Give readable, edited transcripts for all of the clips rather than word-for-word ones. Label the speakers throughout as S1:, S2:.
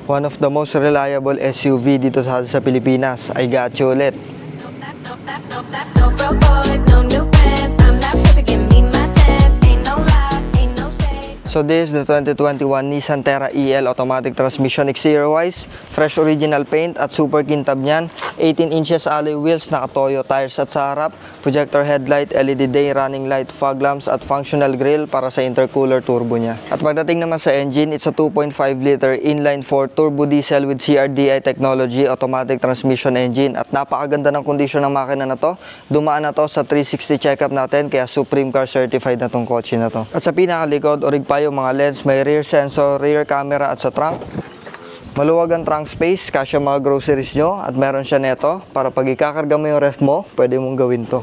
S1: One of the most reliable SUV dito sa Pilipinas. I got you ulit. So this is the 2021 Nissan Terra EL automatic transmission. Exterior-wise, fresh original paint at super kintab niyan. 18 inches alloy wheels, naka-Toyo tires at sa harap, projector headlight, LED day running light, fog lamps at functional grille para sa intercooler turbo niya. At pagdating naman sa engine, it's a 2.5 liter inline 4 turbo diesel with CRDI technology automatic transmission engine. At napakaganda ng kondisyon ng makina na to. Dumaan na to sa 360 checkup natin, kaya Supreme Car certified na tong kotse na to. At sa pinakalikod, orig pa yung mga lens, may rear sensor, rear camera at sa trunk. Maluwag ang trunk space, kasya mga groceries nyo, at meron siya neto para pag ikakarga mo yung ref mo, pwede mong gawin to.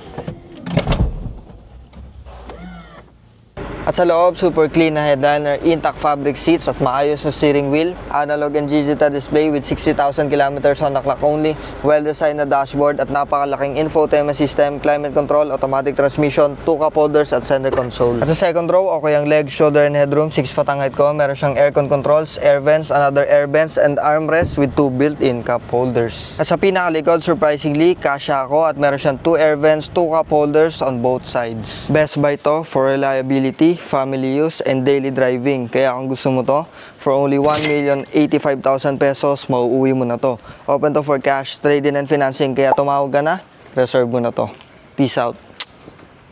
S1: At sa loob, super clean na headliner, intact fabric seats at maayos na steering wheel, analog and digital display with 60,000 kilometers on the clock only, well-designed na dashboard at napakalaking infotainment system, climate control, automatic transmission, 2 cup holders at center console. At sa second row, okay ang leg, shoulder and headroom, 6 foot ang height ko, meron siyang aircon controls, air vents, another air vents and armrest with 2 built-in cup holders. At sa pinakalikod, surprisingly, kasya ako at meron siyang 2 air vents, 2 cup holders on both sides. Best buy to for reliability, family use, and daily driving. Kaya kung gusto mo to, for only 1,085,000 pesos, mauuwi mo na to. Open to for cash, trade-in and financing. Kaya tumawag ka na, reserve mo na to. Peace out.